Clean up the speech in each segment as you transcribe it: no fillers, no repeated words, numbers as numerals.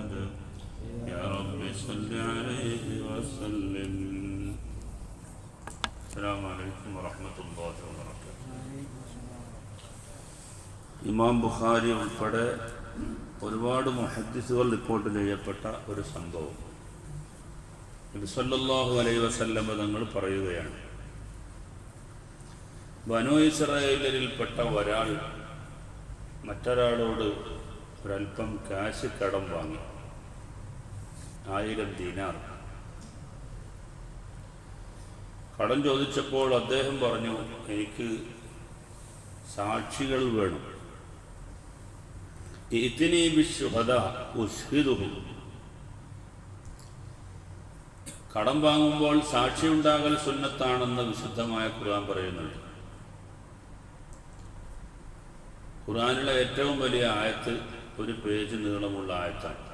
محمد يا رب صل عليه وسلم. السلام عليكم ورحمة الله وبركاته. ഇമാം ബുഖാരി ഉൾപ്പെടെ ഒരുപാട് മുഹദ്ദിസുകൾ റിപ്പോർട്ട് ചെയ്യപ്പെട്ട ഒരു സംഭവം നബി സല്ലല്ലാഹു അലൈഹി വസല്ലം തങ്ങൾ പറയുകയാണ്, ബനൂ ഇസ്രായേലിൽപ്പെട്ട ഒരാൾ മറ്റൊരാളോട് ഒരല്പം കാശ് കടം വാങ്ങി, 1000 ദീനാർ. കടം ചോദിച്ചപ്പോൾ അദ്ദേഹം പറഞ്ഞു, എനിക്ക് സാക്ഷികൾ വേണം. ഇത്നി ബിശ്ശുഹദാ ഉശ്ഹിദുഹും. കടം വാങ്ങുമ്പോൾ സാക്ഷി ഉണ്ടാകൽ സുന്നത്താണെന്ന് വിശുദ്ധമായ ഖുർആൻ പറയുന്നുണ്ട്. ഖുർആനിലെ ഏറ്റവും വലിയ ആയത്ത് ഒരു പേജ് നീളമുള്ള ആയത്താണ്,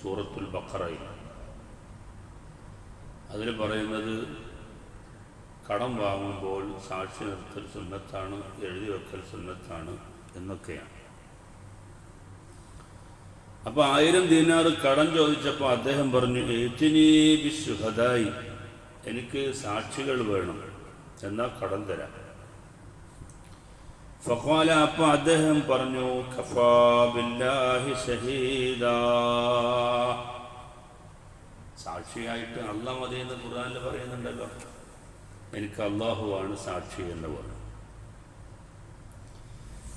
സൂറത്തുൽ ബഖറയിൽ. അതിൽ പറയുന്നത് കടം വാങ്ങുമ്പോൾ സാക്ഷി നിർത്തൽ സുന്നത്താണ്, എഴുതി വെക്കൽ സുന്നത്താണ് എന്നൊക്കെയാണ്. അപ്പോൾ 1000 ദീനാർ കടം ചോദിച്ചപ്പോൾ അദ്ദേഹം പറഞ്ഞു, ഏറ്റിനി ബിശ്ശുഹദായി, എനിക്ക് സാക്ഷികൾ വേണം, എന്നാൽ കടം തരാം. ഫഖാല, അപ്പോൾ അദ്ദേഹം പറഞ്ഞു, കഫാ ബില്ലാഹി ഷഹീദാ, സാക്ഷിയായിട്ട് അല്ലാഹ് മതി എന്ന് ഖുർആനിൽ പറയുന്നുണ്ടല്ലോ, എനിക്ക് അല്ലാഹുവാണ് സാക്ഷി എന്ന് പറഞ്ഞു.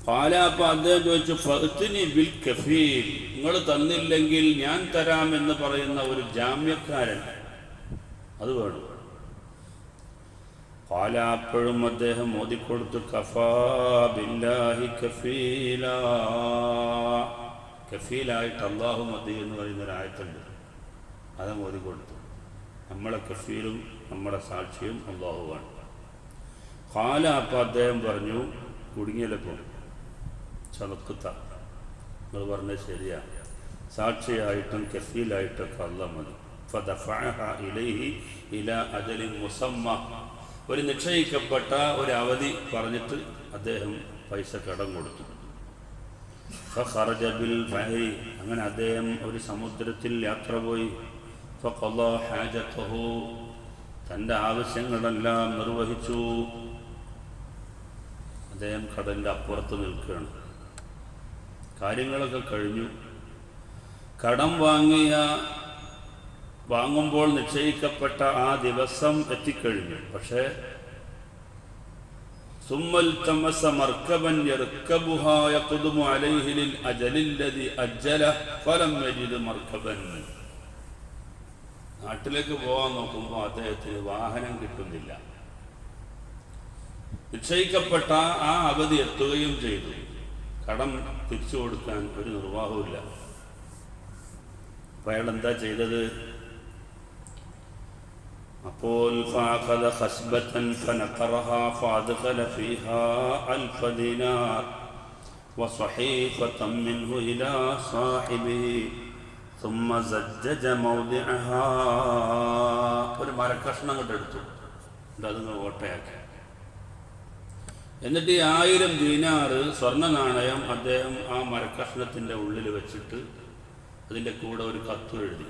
ഖാല, അപ്പോൾ അദ്ദേഹം ചോദിച്ചു, ഫഅ്തിനി ബിൽ കഫീൽ, നിങ്ങൾ തന്നില്ലെങ്കിൽ ഞാൻ തരാം എന്ന് പറയുന്ന ഒരു ജാമ്യക്കാരൻ, അത് വേണം. ഖാല, അപ്പോഴും അദ്ദേഹം ഓതിക്കൊടുത്തു, കഫാ ബില്ലാഹി കഫീലാ, കഫീലായിട്ട് അല്ലാഹു മതി എന്ന് പറയുന്നൊരു ആയത്തുണ്ട്, അത് ഓതിക്കൊടുത്തു. നമ്മളെ കഫീലും നമ്മുടെ സാക്ഷിയും അല്ലാഹുവാണ്. ഖാല, അപ്പോൾ അദ്ദേഹം പറഞ്ഞു, കുടുങ്ങിയപ്പോൾ ചതക്കുത്ത, നിങ്ങൾ പറഞ്ഞത് ശരിയാണ്, സാക്ഷിയായിട്ടും കഫീലായിട്ടൊക്കെ അല്ലാഹ് മതി. ഫദഫഅഹ ഇലൈഹി ഇലാ അജലിൻ മുസമ്മ, ഒരു നിശ്ചയിക്കപ്പെട്ട ഒരു അവധി പറഞ്ഞിട്ട് അദ്ദേഹം പൈസ കടം കൊടുത്തു. ഫഖറജ ബിൽ ബഹരി, അങ്ങനെ അദ്ദേഹം ഒരു സമുദ്രത്തിൽ യാത്ര പോയി. ഫഖളാ ഹാജതഹു, തൻ്റെ ആവശ്യങ്ങളെല്ലാം നിർവഹിച്ചു. അദ്ദേഹം കടലിൻ്റെ അപ്പുറത്ത് നിൽക്കുകയാണ്, കാര്യങ്ങളൊക്കെ കഴിഞ്ഞു. കടം വാങ്ങുമ്പോൾ നിശ്ചയിക്കപ്പെട്ട ആ ദിവസം എത്തിക്കഴിഞ്ഞു. പക്ഷേ സുമ്മൽ തമസ മർക്കബൻ യർക്കബുഹാ യഖ്ദുമു അലൈഹി ലിൽ അജലില്ലദി അജ്ജല ഫലം യജിദ് മർക്കബൻ. നാട്ടിലേക്ക് പോകാൻ നോക്കുമ്പോൾ അദ്ദേഹത്തിന് വാഹനം കിട്ടുന്നില്ല. നിശ്ചയിക്കപ്പെട്ട ആ അവധി എത്തുകയും ചെയ്തു. കടം തിരിച്ചു കൊടുക്കാൻ ഒരു നിർവാഹവുമില്ല. അപ്പോൾ അയാൾ എന്താ ചെയ്തത്? അപ്പോൾ ഫഅഖദ ഖസ്ബതൻ ഫനഖറഹാ ഫഅദ്ഖല ഫീഹാ 1000 ദീനാർ വസഹീഫതൻ മിൻഹു ഇലാ സാഹിബിഹി ثم زجج موضعها, ഒരു മരക്കഷ്ണം കൊണ്ട് എടുത്തു, അതങ്ങ് ഓട്ടയാക്കി. എന്നിട്ട് ഈ 1000 ദീനാർ സ്വർണ്ണ നാണയം അദ്ദേഹം ആ മരക്കഷ്ണത്തിൻ്റെ ഉള്ളിൽ വെച്ചിട്ട് അതിൻ്റെ കൂടെ ഒരു കത്ത് എഴുതി,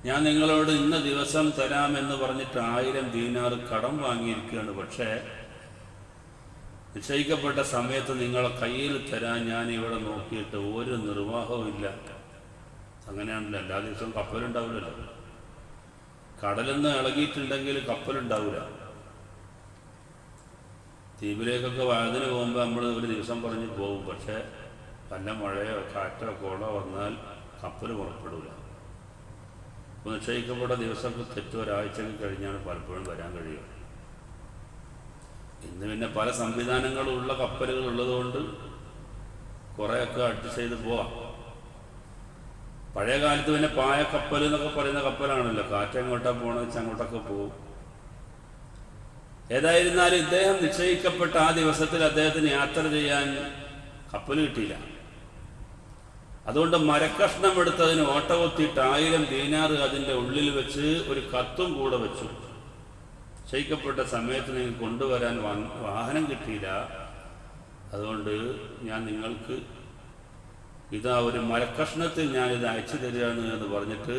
ഞാൻ നിങ്ങളോട് ഇന്ന ദിവസം തരാമെന്ന് പറഞ്ഞിട്ട് 1000 ദീനാർ കടം വാങ്ങിയിരിക്കുകയാണ്, പക്ഷേ നിശ്ചയിക്കപ്പെട്ട സമയത്ത് നിങ്ങളെ കയ്യിൽ തരാൻ ഞാൻ ഇവിടെ നോക്കിയിട്ട് ഒരു നിർവാഹവും ഇല്ല. അങ്ങനെയാണല്ലോ, എല്ലാ ദിവസവും കപ്പലുണ്ടാവില്ലല്ലോ. കടലിൽ നിന്ന് ഇളകിയിട്ടുണ്ടെങ്കിൽ കപ്പലുണ്ടാവില്ല. ദ്വീപിലേക്കൊക്കെ വഴുതിന് പോകുമ്പോൾ നമ്മൾ ഒരു ദിവസം പറഞ്ഞ് പോകും, പക്ഷേ നല്ല മഴയോ കാറ്റോ കോളോ വന്നാൽ കപ്പൽ പുറപ്പെടില്ല. അപ്പോൾ നിശ്ചയിക്കപ്പെട്ട ദിവസമൊക്കെ തെറ്റ് ഒരാഴ്ചക്ക് കഴിഞ്ഞാണ് പലപ്പോഴും വരാൻ കഴിയുക. ഇന്ന് പിന്നെ പല സംവിധാനങ്ങളുള്ള കപ്പലുകൾ ഉള്ളതുകൊണ്ട് കുറേയൊക്കെ അഡ്ജസ്റ്റ് ചെയ്ത് പോവാം. പഴയ കാലത്ത് പിന്നെ പായ കപ്പൽ എന്നൊക്കെ പറയുന്ന കപ്പലാണല്ലോ, കാറ്റെങ്ങോട്ടാണ് പോകണമെന്ന് വെച്ചാൽ അങ്ങോട്ടൊക്കെ പോകും. ഏതായിരുന്നാലും ഇദ്ദേഹം നിശ്ചയിക്കപ്പെട്ട ആ ദിവസത്തിൽ അദ്ദേഹത്തിന് യാത്ര ചെയ്യാൻ കപ്പൽ കിട്ടിയില്ല. അതുകൊണ്ട് മരക്കഷ്ണം എടുത്തതിന് ഓട്ട കൊത്തിയിട്ട് 1000 ദീനാർ അതിൻ്റെ ഉള്ളിൽ വെച്ച് ഒരു കത്തും കൂടെ വെച്ചു. നിശ്ചയിക്കപ്പെട്ട സമയത്ത് നിങ്ങൾക്ക് കൊണ്ടുവരാൻ വാഹനം കിട്ടിയില്ല, അതുകൊണ്ട് ഞാൻ നിങ്ങൾക്ക് ഇതാ ഒരു മരക്കഷ്ണത്തിൽ ഞാനിത് അയച്ചു തരികയാണ് എന്ന് പറഞ്ഞിട്ട്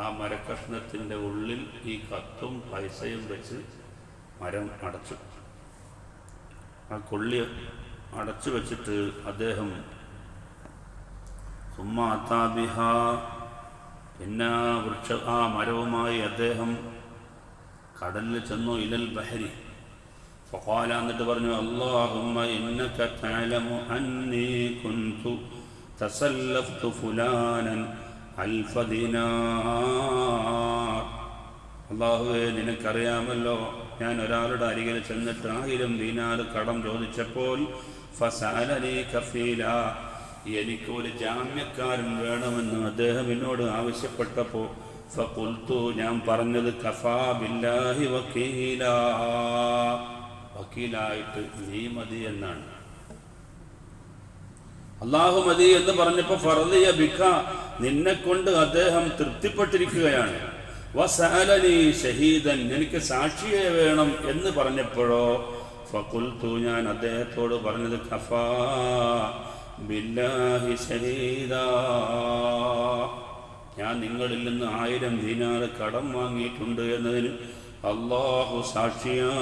ആ മരക്കഷ്ണത്തിൻ്റെ ഉള്ളിൽ ഈ കത്തും പൈസയും വെച്ച് മരം അടച്ചു. ആ കൊള്ളി അടച്ചു വെച്ചിട്ട് അദ്ദേഹം സുമ്മാത്താബിഹ, പിന്നെ ആ മരവുമായി അദ്ദേഹം കടലിൽ ചെന്നു. ഇലൽ ബഹരി ഫഖാല, എന്നിട്ട് പറഞ്ഞു, അല്ലാഹുമ്മ ഇന്നക തഅലമു അന്നീ കുൻതു തസല്ലഫ്തു ഫുലാനൻ അൽഫ ദീനാർ. അല്ലാഹുവേ, നിനക്കറിയാമല്ലോ ഞാൻ ഒരാളുടെ അരികിൽ ചെന്നിട്ട് 1000 ദീനാർ കടം ചോദിച്ചപ്പോൾ ഫസഅലനി കഫീല, എനിക്ക് ഒരു ജാമ്യക്കാരൻ വേണമെന്ന് അദ്ദേഹം എന്നോട് ആവശ്യപ്പെട്ടപ്പോൾ ഫഖുൽതു, ഞാൻ പറഞ്ഞത് കഫാ ബില്ലാഹി വക്കീല, വക്കീലായിട്ട് നീ മതി എന്നാണ്. അല്ലാഹു മതി എന്ന് പറഞ്ഞപ്പോൾ ഫർദിയ ബിക, നിന്നെ കൊണ്ട് അദ്ദേഹം തൃപ്തിപ്പെട്ടിരിക്കുകയാണ്. വസഅലനി ഷഹീദൻ, എനിക്ക് സാക്ഷിയെ വേണം എന്ന് പറഞ്ഞപ്പോഴോ ഫഖുൽതു, ഞാൻ അദ്ദേഹത്തോട് പറഞ്ഞത് കഫാ ബില്ലാഹി ഷഹീദാ, ഞാൻ നിങ്ങളിൽ നിന്ന് 1000 ദീനാർ കടം വാങ്ങിയിട്ടുണ്ട് എന്നതിന് അല്ലാഹു സാക്ഷിയാണ്.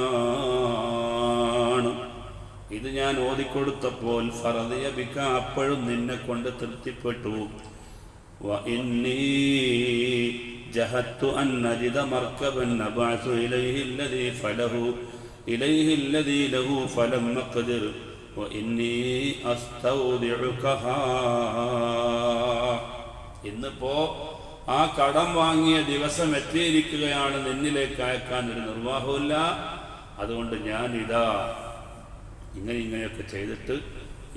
ഇത് ഞാൻ ഓതിക്കൊടുത്തപ്പോൾ ഫറദിയ ബിക, അപ്പോഴും നിന്നെ കൊണ്ട് തൃപ്തിപ്പെട്ടു. വ ഇന്നി ജഹത്തു അൻ നജിദ മർകബൻ നബഅസു ഇലൈഹി അല്ലദീ ലഹു ഫലം അഖ്ദിർ വ ഇന്നി അസ്തൗദിഉകഹാ. ഇന്നിപ്പോ ആ കടം വാങ്ങിയ ദിവസം എത്തിയിരിക്കുകയാണ്, നിന്നിലേക്ക് അയക്കാൻ ഒരു നിർവാഹമില്ല. അതുകൊണ്ട് ഞാൻ ഇതാ ഇങ്ങനെയൊക്കെ ചെയ്തിട്ട്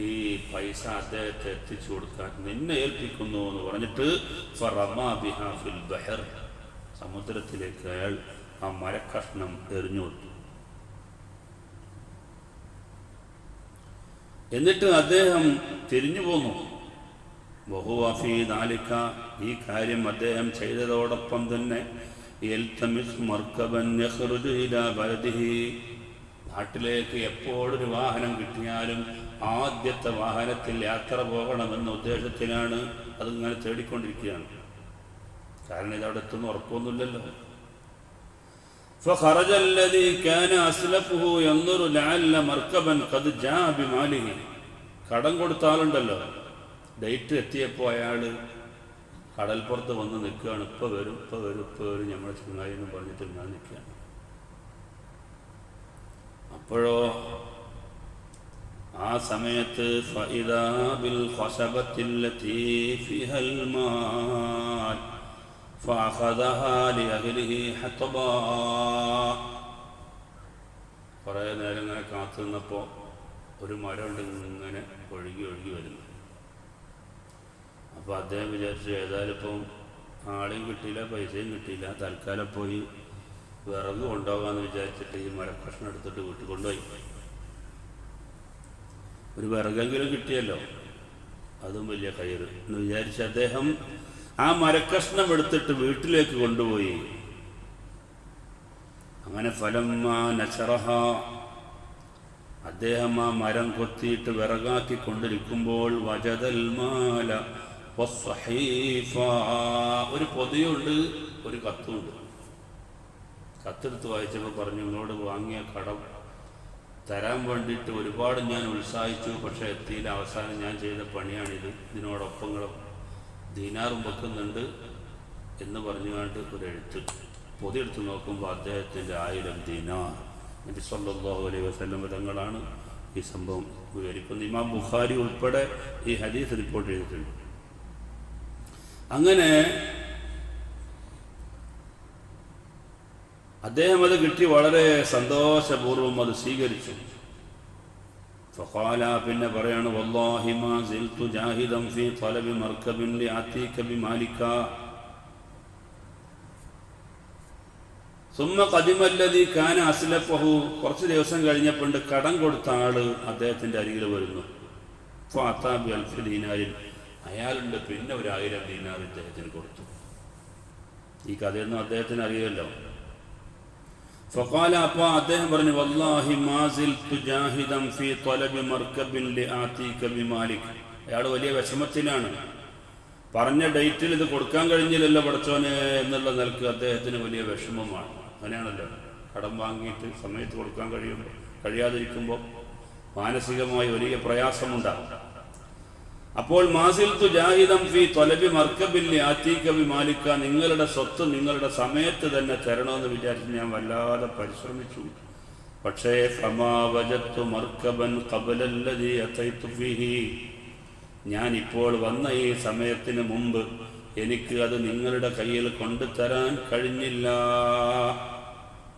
ഈ പൈസ അദ്ദേഹത്തെ എത്തിച്ചു കൊടുക്കാൻ നിന്നെ ഏൽപ്പിക്കുന്നു എന്ന് പറഞ്ഞിട്ട് ഫറമാ ബിഹാ ഫിൽ ബഹർ, സമുദ്രത്തിലേക്ക് അയാൾ ആ മരക്കഷ്ണം എറിഞ്ഞു കൊടുത്തു. എന്നിട്ട് അദ്ദേഹം തിരിഞ്ഞു പോന്നു. വഹുവ ഫീ ദാലിക, ഈ കാര്യം അദ്ദേഹം ചെയ്തതോടൊപ്പം തന്നെ യൽതമിസ് മർകബൻ യഖ്റുജു ഇലാ ബലദിഹി, നാട്ടിലേക്ക് എപ്പോഴൊരു വാഹനം കിട്ടിയാലും ആദ്യത്തെ വാഹനത്തിൽ യാത്ര പോകണമെന്ന ഉദ്ദേശത്തിലാണ് അതിങ്ങനെ തേടിക്കൊണ്ടിരിക്കുകയാണ്. കാരണം ഇതവിടെ എത്തുന്ന ഉറപ്പൊന്നുമില്ലല്ലോ. فخرج الذي كان أسلفه ينظر لعل مركبا قد جاء بماله, കടം കൊടുത്ത ആളുണ്ടല്ലോ, ഡേറ്റ് എത്തിയപ്പോൾ അയാൾ കടൽപ്പുറത്ത് വന്ന് നിൽക്കുകയാണ്. ഇപ്പോൾ വരും നമ്മുടെ ചങ്ങായി എന്ന് പറഞ്ഞിട്ട് ഞാൻ നിൽക്കുകയാണ്. അപ്പോഴോ ആ സമയത്ത് ഫഇദാ ബിൽ ഖസബത്തില്ലതീ ഫിഹൽ മാൽ ഫഅഖദഹാ ലിഅഹ്ലിഹി ഹതബാ. കുറേ നേരം ഇങ്ങനെ കാത്തു നിന്നപ്പോൾ ഒരു മരമുണ്ട് ഇങ്ങനെ ഒഴുകി വരുന്നു. അപ്പോൾ അദ്ദേഹം വിചാരിച്ചു, ഏതായാലും ഇപ്പം ആളെയും കിട്ടിയില്ല പൈസയും കിട്ടിയില്ല, തൽക്കാലം പോയി വിറക് കൊണ്ടുപോകാമെന്ന് വിചാരിച്ചിട്ട് ഈ മരക്കഷ്ണം എടുത്തിട്ട് വീട്ടിൽ കൊണ്ടുപോയി. ഒരു വിറകെങ്കിലും കിട്ടിയല്ലോ, അതും വലിയ കയറ് എന്ന് വിചാരിച്ച് അദ്ദേഹം ആ മരക്കഷ്ണം എടുത്തിട്ട് വീട്ടിലേക്ക് കൊണ്ടുപോയി. അങ്ങനെ ഫലമ്മാ നശറഹ, അദ്ദേഹം ആ മരം കൊത്തിയിട്ട് വിറകാക്കി കൊണ്ടിരിക്കുമ്പോൾ വജദൽ മാല വസ്സഹീഫ, ഒരു പൊതിയുണ്ട്, ഒരു കത്തുണ്ട്. കത്തെടുത്ത് വായിച്ചപ്പോൾ പറഞ്ഞു, നിങ്ങളോട് വാങ്ങിയ കടം തരാൻ വേണ്ടിയിട്ട് ഒരുപാട് ഞാൻ ഉത്സാഹിച്ചു, പക്ഷേ എത്തിയില്ല. അവസാനം ഞാൻ ചെയ്ത പണിയാണിത്, ഇതിനോടൊപ്പം ദീനാറും വെക്കുന്നുണ്ട് എന്ന് പറഞ്ഞുകൊണ്ട് ഒരു എഴുത്ത്. പൊതിയെടുത്ത് നോക്കുമ്പോൾ അദ്ദേഹത്തിൻ്റെ 1000 ദീനാർ. നബി സല്ലല്ലാഹു അലൈഹി വസല്ലം തങ്ങളാണ് ഈ സംഭവം വിവരിക്കുന്നത്. ഇമാം ബുഖാരി ഉൾപ്പെടെ ഈ ഹദീസ് റിപ്പോർട്ട് ചെയ്തിട്ടുണ്ട്. അങ്ങനെ അദ്ദേഹം അത് കിട്ടി വളരെ സന്തോഷപൂർവ്വം അത് സ്വീകരിച്ചു. ഫഖാല, പിന്നെ പറയാണ്, വല്ലാഹി മാ സിൽതു ജാഹിദൻ ഫീ തലബി മർകബിൻ ലിഅതീക ബിമാലിക സുമ്മ ഖദിമല്ലദീ കാന അസ്ലഫഹു. കുറച്ച് ദിവസം കഴിഞ്ഞപ്പോൾ കടം കൊടുത്ത ആള് അദ്ദേഹത്തിന്റെ അരികിൽ വരുന്നു. ഫഅതാ ബി അൽഫി ദീനാരിൻ, അയാളുണ്ട് പിന്നെ ഒരു 1000 ദീനാർ ഇദ്ദേഹത്തിന് കൊടുത്തു. ഈ കഥയൊന്നും അദ്ദേഹത്തിന് അറിയില്ലല്ലോ. ഫഖാല, അപ്പോൾ അദ്ദേഹം പറഞ്ഞു, വല്ലാഹി മാ സിൽതു ജാഹിദൻ ഫീ തലബി മർകബിൻ ലിഅതീക ബിമാലിക, അയാൾ വലിയ വിഷമത്തിലാണ്. പറഞ്ഞ ഡേറ്റിൽ ഇത് കൊടുക്കാൻ കഴിഞ്ഞില്ലല്ലോ പടച്ചോനെ എന്നുള്ള നിലക്ക് അദ്ദേഹത്തിന് വലിയ വിഷമമാണ്. അങ്ങനെയാണല്ലോ, കടം വാങ്ങിയിട്ട് സമയത്ത് കൊടുക്കാൻ കഴിയാതിരിക്കുമ്പോൾ മാനസികമായി വലിയ പ്രയാസമുണ്ടാകും. അപ്പോൾ മാസിൽത്തു ജാഹിദം ഫി ത്വലബി മർക്കബില്ലി ആതീക ബി മാലിക, നിങ്ങളുടെ സ്വത്ത് നിങ്ങളുടെ സമയത്ത് തന്നെ തരണമെന്ന് വിചാരിച്ച് ഞാൻ വല്ലാതെ പരിശ്രമിച്ചു. പക്ഷേ ഫമാ വജദ്തു മർക്കബൻ ഖബലല്ലദീ അതൈതു ഫീഹി, ഞാൻ ഇപ്പോൾ വന്ന ഈ സമയത്തിന് മുമ്പ് എനിക്ക് അത് നിങ്ങളുടെ കയ്യിൽ കൊണ്ടുതരാൻ കഴിഞ്ഞില്ല.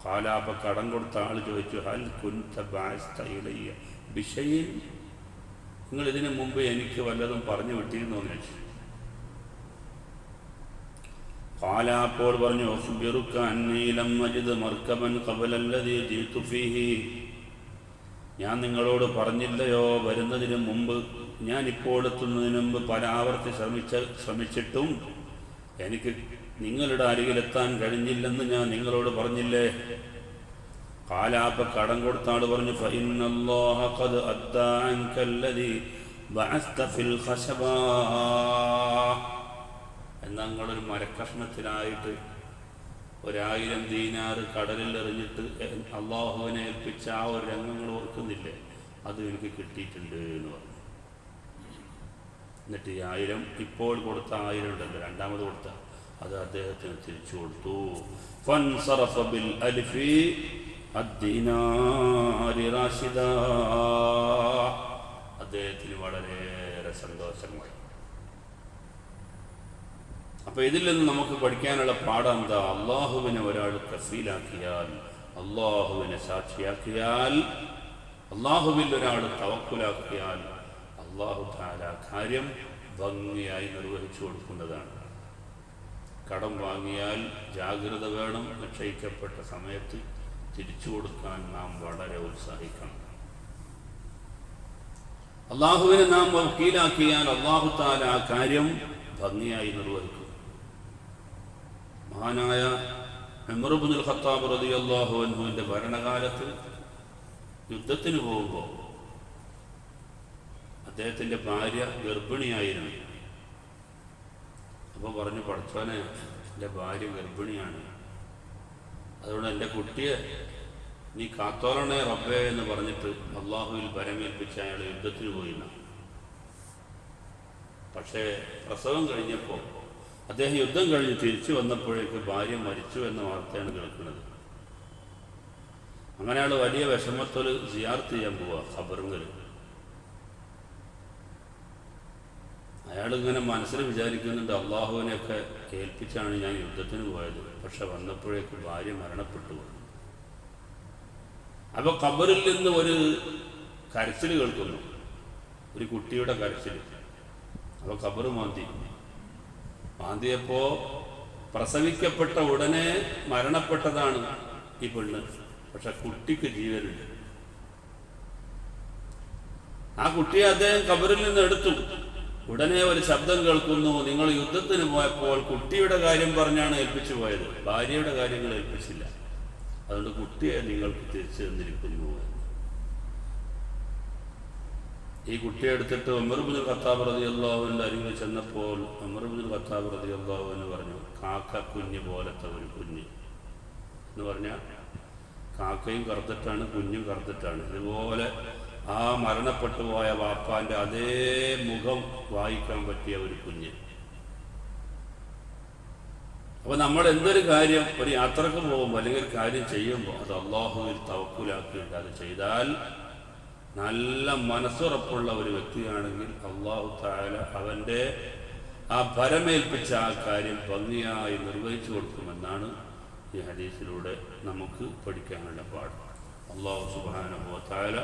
കാലാപ കടം കൊടുത്ത ആൾ ചോദിച്ചു, ഹൽ കുൻത ബഅസ്ത ഇലയ്യ ബിശൈഇൻ, നിങ്ങൾ ഇതിനു മുമ്പ് എനിക്ക് വല്ലതും പറഞ്ഞു വിട്ടിരുന്നോ എന്ന് ചോദിച്ചു. കാല അപ്പോൾ പറഞ്ഞു, ഉഖ്ബിറുക അന്നീ ലം അജിദ് മർക്കബൻ ഖബലല്ലദീ ജീതു ഫീഹി, ഞാൻ നിങ്ങളോട് പറഞ്ഞില്ലയോ വരുന്നതിന് മുമ്പ്, ഞാൻ ഇപ്പോൾ എത്തുന്നതിന് മുമ്പ് പല ആവർത്തി ശ്രമിച്ചിട്ടും എനിക്ക് നിങ്ങളുടെ അരികിലെത്താൻ കഴിഞ്ഞില്ലെന്ന് ഞാൻ നിങ്ങളോട് പറഞ്ഞില്ലേ. കാലാപ്പ കടം കൊടുത്താൾ പറഞ്ഞു, ഫഇന്നല്ലാഹ ഖദ് അദ്ദാ അൻകല്ലദീ ബഅസ്ത ഫിൽ ഖശബാ, എന്നാൽ നിങ്ങളൊരു മരക്കഷ്ണത്തിനായിട്ട് 1000 ദീനാറ് കടലിൽ എറിഞ്ഞിട്ട് അള്ളാഹുവിനെ ഏൽപ്പിച്ച ആ ഒരു രംഗങ്ങൾ ഓർക്കുന്നില്ലേ, അത് എനിക്ക് കിട്ടിയിട്ടുണ്ട് എന്ന് പറഞ്ഞു. എന്നിട്ട് ഈ 1000 ഇപ്പോൾ കൊടുത്ത 1000 ഉണ്ടല്ലോ, രണ്ടാമത് കൊടുത്ത അത് അദ്ദേഹത്തിന് തിരിച്ചു കൊടുത്തു. ഫൻസറഫ ബിൽ അൽഫി അദ്ദീനാരി റാഷിദ, അദ്ദേഹത്തിന് വളരെയേറെ സന്തോഷമായി. അപ്പൊ ഇതിൽ നിന്ന് നമുക്ക് പഠിക്കാനുള്ള പാഠം എന്താ? അള്ളാഹുവിനെ ഒരാൾ കഫീലാക്കിയാൽ, അള്ളാഹുവിനെ സാക്ഷിയാക്കിയാൽ, അള്ളാഹുവിൽ ഒരാൾ തവക്കുലാക്കിയാൽ അള്ളാഹു തആല കാര്യം ഭംഗിയായി നിർവഹിച്ചു കൊടുക്കുന്നതാണ്. കടം വാങ്ങിയാൽ ജാഗ്രത വേണം, നിശ്ചയിക്കപ്പെട്ട സമയത്ത് തിരിച്ചു കൊടുക്കാൻ നാം വളരെ ഉത്സാഹിക്കണം. അള്ളാഹുവിനെ നാം വക്കീലാക്കിയാൽ അള്ളാഹു തആല ആ കാര്യം ഭംഗിയായി നിർവഹിക്കും. മഹാനായ ഉമർ ഇബ്നുൽ ഖത്താബ് റളിയല്ലാഹു അൻഹുവിന്റെ ഭരണകാലത്ത് യുദ്ധത്തിന് പോകുമ്പോൾ അദ്ദേഹത്തിൻ്റെ ഭാര്യ ഗർഭിണിയായിരുന്നു. അപ്പോൾ പറഞ്ഞു, പടച്ചോനെ എൻ്റെ ഭാര്യ ഗർഭിണിയാണ്, അതുകൊണ്ട് എൻ്റെ കുട്ടിയെ നീ കാത്തോളണേ റബ്ബേ എന്ന് പറഞ്ഞിട്ട് അള്ളാഹുവിൽ ഭരമേൽപ്പിച്ച് അയാൾ യുദ്ധത്തിന് പോയില്ല. പക്ഷേ പ്രസവം കഴിഞ്ഞപ്പോൾ അദ്ദേഹം യുദ്ധം കഴിഞ്ഞ് തിരിച്ചു വന്നപ്പോഴേക്ക് ഭാര്യ മരിച്ചു എന്ന വാർത്തയാണ് കേൾക്കുന്നത്. അങ്ങനെ അയാൾ വലിയ വിഷമത്തോട് സിയാർത്ത് ചെയ്യാൻ പോവുക ഖബറിൽ. അയാളിങ്ങനെ മനസ്സിൽ വിചാരിക്കുന്നുണ്ട്, അള്ളാഹുവിനെയൊക്കെ കേൾപ്പിച്ചാണ് ഞാൻ യുദ്ധത്തിന് പോയത്, പക്ഷെ വന്നപ്പോഴേക്ക് ഭാര്യ മരണപ്പെട്ടു. അപ്പോൾ ഖബറിൽ നിന്ന് ഒരു കരച്ചിൽ കേൾക്കുന്നു, ഒരു കുട്ടിയുടെ കരച്ചിൽ. അപ്പോൾ ഖബർ മാന്തിയപ്പോൾ പ്രസവിക്കപ്പെട്ട ഉടനെ മരണപ്പെട്ടതാണ് ഈ പെണ്ണ്, പക്ഷെ കുട്ടിക്ക് ജീവനുണ്ട്. ആ കുട്ടിയെ അദ്ദേഹം ഖബറിൽ നിന്ന് എടുത്തു. ഉടനെ ഒരു ശബ്ദം കേൾക്കുന്നു, നിങ്ങൾ യുദ്ധത്തിന് പോയപ്പോൾ കുട്ടിയുടെ കാര്യം പറഞ്ഞാണ് ഏൽപ്പിച്ചു പോയത്, ഭാര്യയുടെ കാര്യങ്ങൾ ഏൽപ്പിച്ചില്ല, അതുകൊണ്ട് കുട്ടിയെ നിങ്ങൾക്ക് തിരിച്ചു തന്നിരിക്കുന്നു. ഈ കുട്ടിയെ എടുത്തിട്ട് ഉമർ ഇബ്നുൽ ഖത്താബ് റളിയല്ലാഹുവിന്റെ അരികിൽ ചെന്നപ്പോൾ ഉമർ ഇബ്നുൽ ഖത്താബ് റളിയല്ലാഹു അൻഹു പറഞ്ഞു, കാക്ക കുഞ്ഞ് പോലത്തെ ഒരു കുഞ്ഞ് എന്ന് പറഞ്ഞാൽ കാക്കയും കറുത്തിട്ടാണ് കുഞ്ഞും കറുത്തിട്ടാണ്. ഇതുപോലെ ആ മരണപ്പെട്ടു പോയ വാപ്പാന്റെ അതേ മുഖം വായിക്കാൻ പറ്റിയ ഒരു കുഞ്ഞ്. അപ്പൊ നമ്മൾ എന്തൊരു കാര്യം ഒരു യാത്രക്ക് പോകുമ്പോൾ അല്ലെങ്കിൽ ഒരു കാര്യം ചെയ്യുമ്പോൾ അത് അള്ളാഹുവിൽ തവക്കുലാക്കിയിട്ട് അത് ചെയ്താൽ, നല്ല മനസ്സുറപ്പുള്ള ഒരു വ്യക്തിയാണെങ്കിൽ അള്ളാഹു തആല അവൻ്റെ ആ ഭരമേൽപ്പിച്ച ആ കാര്യം ഭംഗിയായി നിർവഹിച്ചു കൊടുക്കുമെന്നാണ് ഈ ഹദീസിലൂടെ നമുക്ക് പഠിക്കാനുള്ള പാഠം. അള്ളാഹു സുബ്ഹാനഹു വ തആല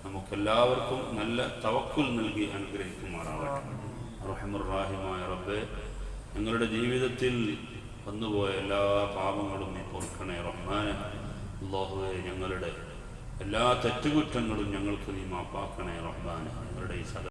നമുക്കെല്ലാവർക്കും നല്ല തവക്കുൽ നൽകി അനുഗ്രഹിക്കുമാറാവട്ടെ. റഹ്മത്തുർ റഹീമായ റബ്ബേ, ഞങ്ങളുടെ ജീവിതത്തിൽ വന്നുപോയ എല്ലാ പാപങ്ങളും നീ പൊറുക്കണേ റഹ്മാനെ. അല്ലാഹുവേ, ഞങ്ങളുടെ എല്ലാ തെറ്റുകുറ്റങ്ങളും ഞങ്ങൾക്ക് നീ മാപ്പാക്കണേ റഹ്മാനെ. ഞങ്ങളുടെ ഈ